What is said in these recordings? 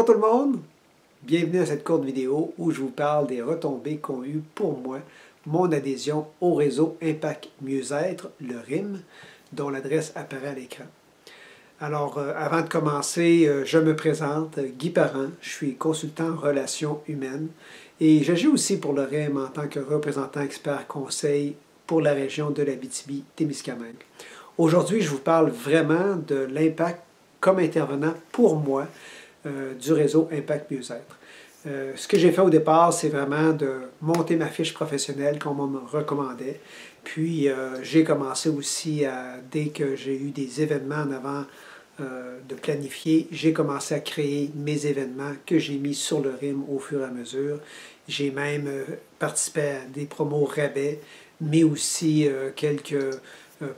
Bonjour tout le monde, bienvenue à cette courte vidéo où je vous parle des retombées qu'ont eu pour moi mon adhésion au réseau Impact Mieux-être, le RIM, dont l'adresse apparaît à l'écran. Alors, avant de commencer, je me présente, Guy Parent, je suis consultant en relations humaines et j'agis aussi pour le RIM en tant que représentant expert conseil pour la région de l'Abitibi-Témiscamingue. Aujourd'hui, je vous parle vraiment de l'impact comme intervenant pour moi du réseau Impact Mieux-être. Ce que j'ai fait au départ, c'est vraiment de monter ma fiche professionnelle comme on me recommandait. Puis j'ai commencé aussi, dès que j'ai eu des événements en avant de planifier, j'ai commencé à créer mes événements que j'ai mis sur le RIM au fur et à mesure. J'ai même participé à des promos rabais, mais aussi quelques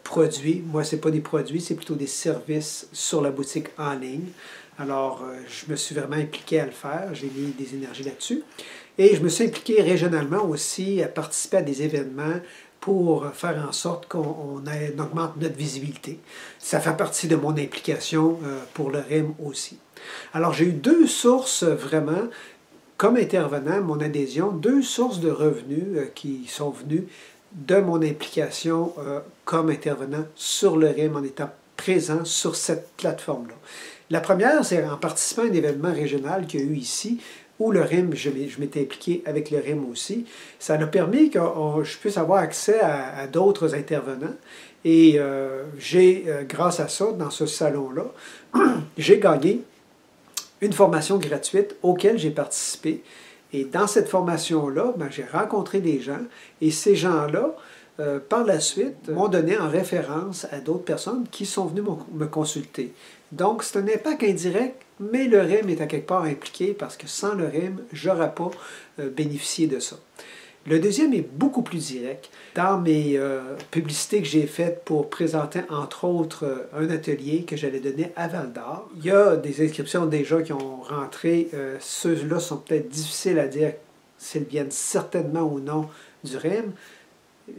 produits. Moi, ce n'est pas des produits, c'est plutôt des services sur la boutique en ligne. Alors, je me suis vraiment impliqué à le faire. J'ai mis des énergies là-dessus. Et je me suis impliqué régionalement aussi à participer à des événements pour faire en sorte qu'on augmente notre visibilité. Ça fait partie de mon implication pour le RIM aussi. Alors, j'ai eu deux sources vraiment, comme intervenant, mon adhésion, deux sources de revenus qui sont venues de mon implication comme intervenant sur le RIM en étant présent sur cette plateforme-là. La première, c'est en participant à un événement régional qu'il y a eu ici, où le RIM, je m'étais impliqué avec le RIM aussi. Ça a permis que je puisse avoir accès à d'autres intervenants. Et grâce à ça, dans ce salon-là, j'ai gagné une formation gratuite auquel j'ai participé. Et dans cette formation-là, j'ai rencontré des gens et ces gens-là, par la suite, m'ont donné en référence à d'autres personnes qui sont venues me consulter. Donc, c'est un impact indirect, mais le RIM est à quelque part impliqué parce que sans le RIM, je n'aurais pas bénéficié de ça. Le deuxième est beaucoup plus direct. Dans mes publicités que j'ai faites pour présenter, entre autres, un atelier que j'allais donner à Val-d'Or, il y a des inscriptions déjà qui ont rentré. Ceux-là sont peut-être difficiles à dire s'ils viennent certainement ou non du RIM,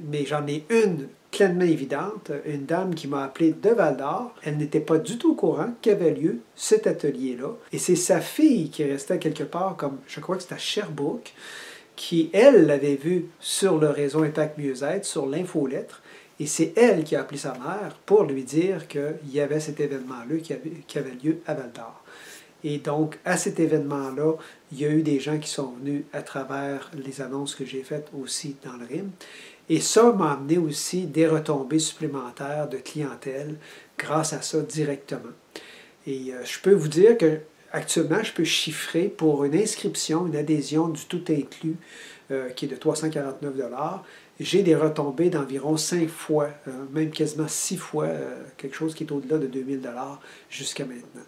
mais j'en ai une pleinement évidente, une dame qui m'a appelé de Val-d'Or. Elle n'était pas du tout au courant qu'avait lieu cet atelier-là. Et c'est sa fille qui restait quelque part, comme je crois que c'était à Sherbrooke, qui, elle, l'avait vu sur le réseau Impact Mieux-être, sur l'infolettre, et c'est elle qui a appelé sa mère pour lui dire qu'il y avait cet événement-là qui avait lieu à Val-d'Or. Et donc, à cet événement-là, il y a eu des gens qui sont venus à travers les annonces que j'ai faites aussi dans le RIM. Et ça m'a amené aussi des retombées supplémentaires de clientèle grâce à ça directement. Et je peux vous dire que actuellement, je peux chiffrer pour une inscription, une adhésion du tout inclus qui est de 349 $. J'ai des retombées d'environ 5 fois, même quasiment 6 fois, quelque chose qui est au-delà de 2000 $ jusqu'à maintenant.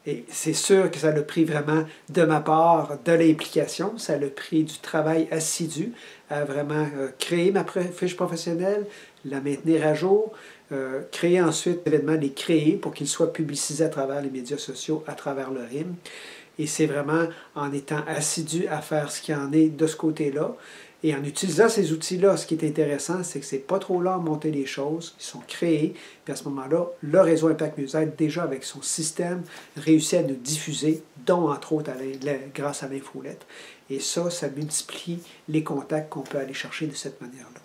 Et c'est sûr que ça a le prix vraiment de ma part, de l'implication, ça a le prix du travail assidu à vraiment créer ma fiche professionnelle, la maintenir à jour, créer ensuite l'événement, les créer pour qu'ils soient publicisés à travers les médias sociaux, à travers le RIM. Et c'est vraiment en étant assidu à faire ce qu'il y en est de ce côté-là. Et en utilisant ces outils-là, ce qui est intéressant, c'est que c'est pas trop long à monter les choses, ils sont créés, puis à ce moment-là, le réseau Impact Mieux-être, déjà avec son système, réussit à nous diffuser, dont entre autres grâce à l'infolettre. Et ça multiplie les contacts qu'on peut aller chercher de cette manière-là.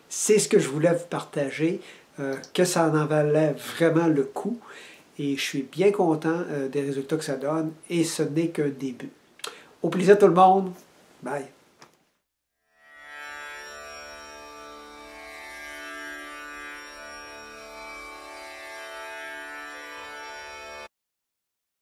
C'est ce que je voulais vous partager, que ça en valait vraiment le coup, et je suis bien content des résultats que ça donne, et ce n'est qu'un début. Au plaisir tout le monde, bye!